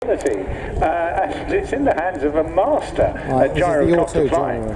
reality. And it's in the hands of a master gyrocopter flying.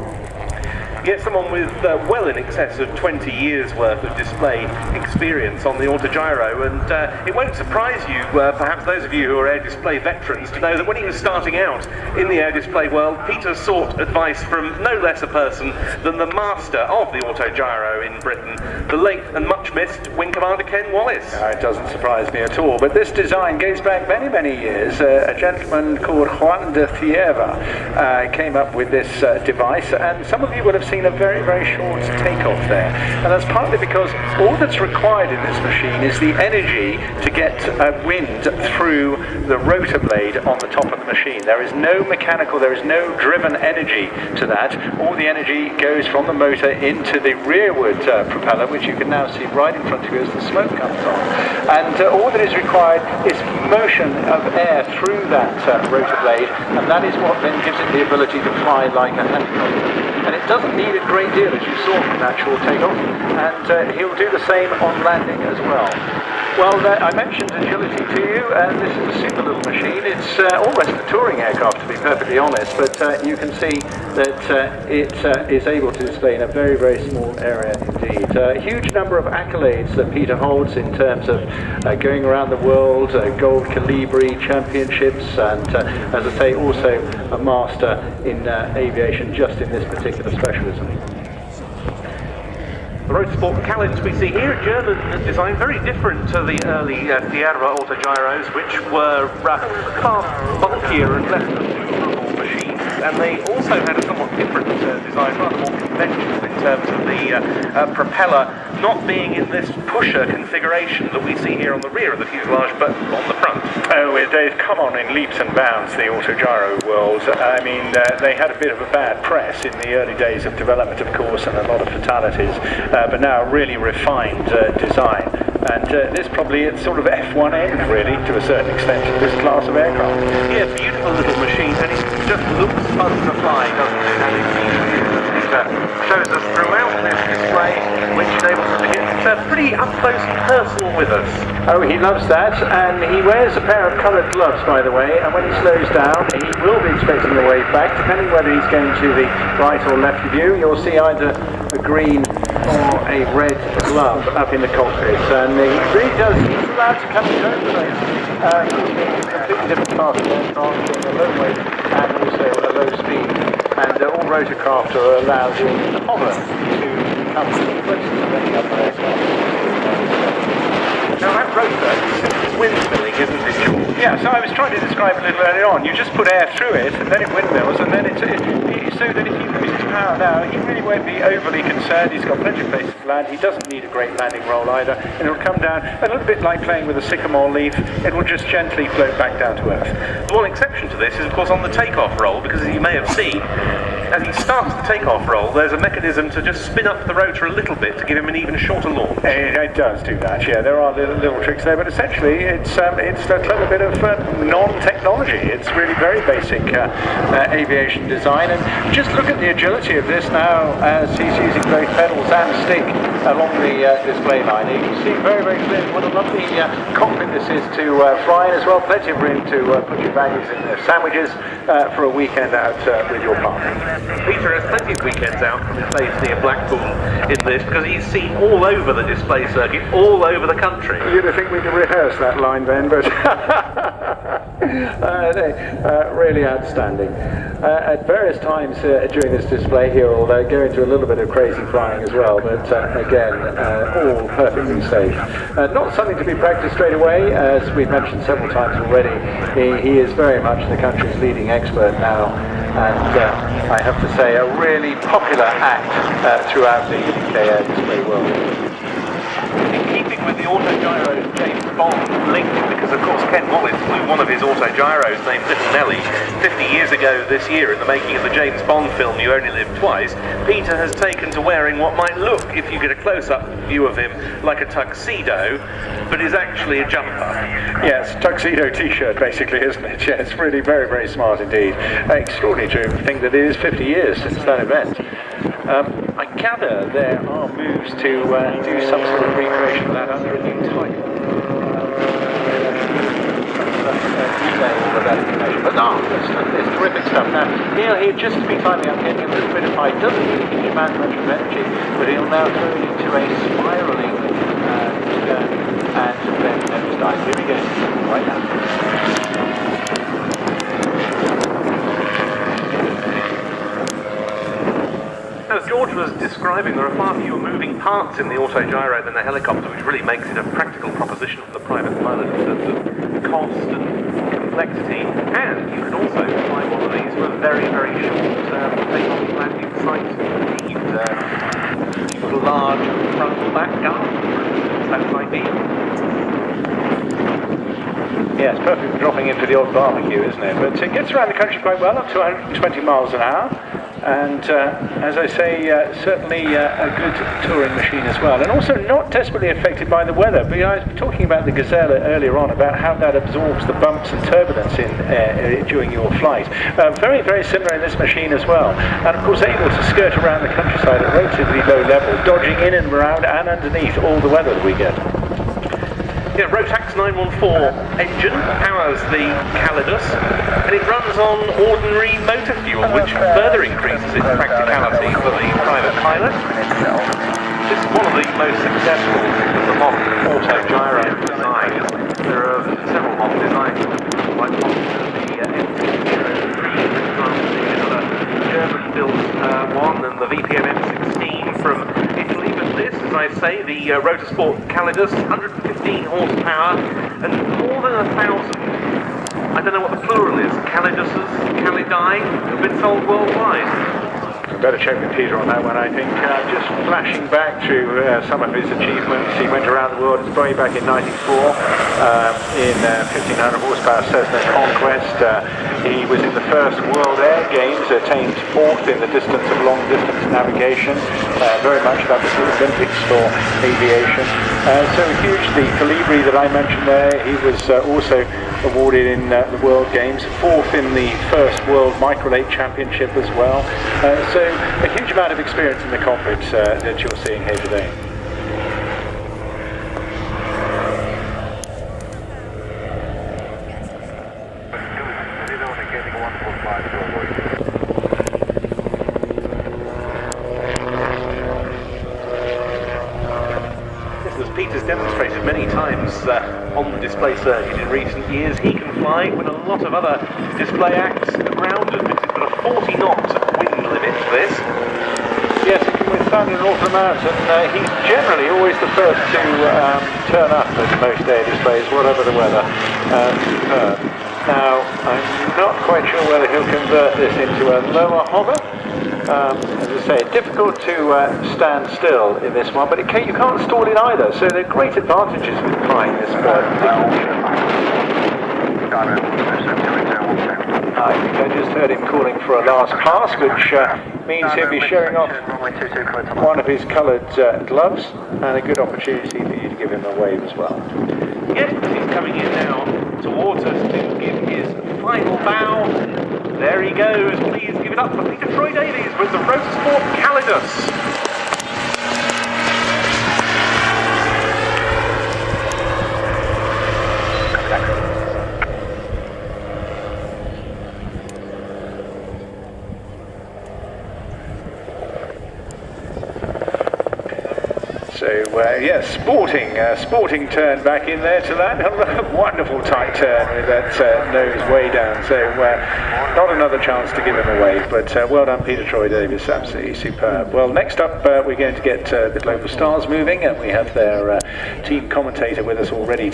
Yes, someone with well in excess of 20 years worth of display experience on the Autogyro, and it won't surprise you, perhaps those of you who are air display veterans, to know that when he was starting out in the air display world, Peter sought advice from no less a person than the master of the Autogyro in Britain, the late and much missed Wing Commander Ken Wallace. It doesn't surprise me at all, but this design goes back many, many years. A gentleman called Juan de Thieva came up with this device, and some of you would have seen a very, very short takeoff there. And that's partly because all that's required in this machine is the energy to get wind through the rotor blade on the top of the machine. There is no mechanical, there is no driven energy to that. All the energy goes from the motor into the rearward propeller, which you can now see right in front of you as the smoke comes on. And all that is required is motion of air through that rotor blade, and that is what then gives it the ability to fly like a helicopter. And it doesn't need a great deal, as you saw from that short takeoff, and he'll do the same on landing as well. Well, I mentioned agility to you, and this is a super little machine. It's almost a touring aircraft, to be perfectly honest, but you can see that it is able to display in a very, very small area indeed. A huge number of accolades that Peter holds in terms of going around the world, Gold Calibri championships, and as I say, also a master in aviation just in this particular specialism. The Rotorsport Calidus we see here, a German design, very different to the early Sierra Autogyros, which were far bulkier and less maneuverable machines, and they also had a somewhat different design, rather more conventional in terms of the propeller not being in this pusher configuration that we see here on the rear of the fuselage, but on the front. Oh, they've come on in leaps and bounds, the Autogyro world. I mean, they had a bit of a bad press in the early days of development, of course, and a lot of fatalities, but now really refined design. And this probably it's sort of F1 end, really, to a certain extent, of this class of aircraft. Yeah, beautiful little machine, and it just looks fun to fly, doesn't it? And it shows us throughout this display, which enables us to get pretty up close and personal with us. Oh, he loves that, and he wears a pair of coloured gloves, by the way, and when he slows down, he will be expecting the wave back, depending whether he's going to the right or left of you. You'll see either a green or a red glove up in the cockpit, and he really does, he's allowed to come his own place. He's in a completely different class of aircraft, being a low weight and also a low speed, and all rotorcraft are allowed in hover to come close to any other aircraft. Now that rotor is windmilling, isn't it, George? Yeah, so I was trying to describe a little earlier on. You just put air through it, and then it windmills, and then so that if he loses power now, he really won't be overly concerned. He's got plenty of places to land. He doesn't need a great landing roll either, and it'll come down a little bit like playing with a sycamore leaf. It will just gently float back down to earth. The one exception to this is, of course, on the takeoff roll, because as you may have seen, as he starts the takeoff roll, there's a mechanism to just spin up the rotor a little bit to give him an even shorter launch. It does do that, yeah. There are little tricks there, but essentially it's a clever bit of non-technology. It's really very basic aviation design, and just look at the agility of this now as he's using both pedals and stick along the display line. You can see very, very clearly what a lovely cockpit this is to fly in as well. Plenty of room to put your baggies in there, sandwiches for a weekend out with your partner. Peter has plenty of weekends out from his base near Blackpool in this, because he's seen all over the display circuit, all over the country. You'd think we could rehearse that line then, but really outstanding. At various times during this display here, although go into a little bit of crazy flying as well, but again, all perfectly safe. Not something to be practiced straight away, as we've mentioned several times already. He is very much the country's leading expert now, and I have to say a really popular act throughout the UK air display world. In keeping with the Autogyro's James Bond link, because of course Ken Wallace flew one of his Autogyros named Little Nelly 50 years ago this year in the making of the James Bond film You Only Live Twice, Peter has taken to wearing what might look, if you get a close-up view of him, like a tuxedo, but is actually a jumper. Yes, tuxedo t-shirt basically, isn't it? Yeah, it's really very, very smart indeed. Extraordinary to think that it is 50 years since that event. I gather there are moves to do some sort of recreation of that under a new type. saying all of that information. But it's terrific stuff. Now, he'll just to be finally up, getting a little bit of height. Doesn't need a huge amount of energy, but he'll now go into a spiralling turn and then nose dive. Here we go, right now. As George was describing, there are far fewer moving parts in the Autogyro than the helicopter, which really makes it a practical proposition for the private pilot in terms of cost and complexity. And you can also fly one of these with a very, very short takeoff and landing site. You've got a large frontal back guard, as that might be. Yeah, it's perfect for dropping into the odd barbecue, isn't it? But it gets around the country quite well, up to 120 miles an hour. And as I say, certainly a good touring machine as well. And also not desperately affected by the weather. But I was talking about the Gazelle earlier on, about how that absorbs the bumps and turbulence during your flight. Very, very similar in this machine as well. And of course able to skirt around the countryside at relatively low level, dodging in and around and underneath all the weather that we get. Yeah, Rotax 914 engine powers the Calidus, and it runs on ordinary motor fuel, which further increases its practicality for the private pilot. This is one of the most successful of the modern Autogyro designs. There are several modern designs that are quite popular. The M303, for example, another German-built one, and the VPM M16 from Italy. But this, as I say, the Rotorsport Calidus, 115 horsepower and more than 1,000, I don't know what the plural is, Caliduses, Calidai, have been sold worldwide. Better check with Peter on that one, I think. Just flashing back through some of his achievements. He went around the world, it's way back in '94, in 1,500 horsepower Cessna Conquest. He was in the first World Air Games, attained 4th in the distance of long distance navigation. Very much that was the Olympics for aviation. So huge, the Calibri that I mentioned there, he was also awarded in the World Games, 4th in the first World Microlate Championship as well. So a huge amount of experience in the cockpit that you're seeing here today. As Peter's demonstrated many times on the display circuit in recent years, he can fly when a lot of other display acts around us. It's got a 40 knot wind limit for this. Yes, he can withstand an awful amount, and he's generally always the first to turn up at most air displays, whatever the weather. Superb. Now, I'm not quite sure whether he'll convert this into a lower hover. As I say, difficult to stand still in this one, but you can't stall it either, so there are great advantages with flying this bird. I think I just heard him calling for a last pass, which means he'll be showing off one of his coloured gloves, and a good opportunity for you to give him a wave as well. Yes, he's coming in now towards us to give his final bow. There he goes. Please give it up for Peter Troy Davies with the Rotorsport Calidus. So yes, sporting turn back in there to that. A wonderful tight turn with that nose way down. So not another chance to give him a wave, but well done, Peter Troy Davies, absolutely superb. Well, next up we're going to get the Global Stars moving, and we have their team commentator with us already.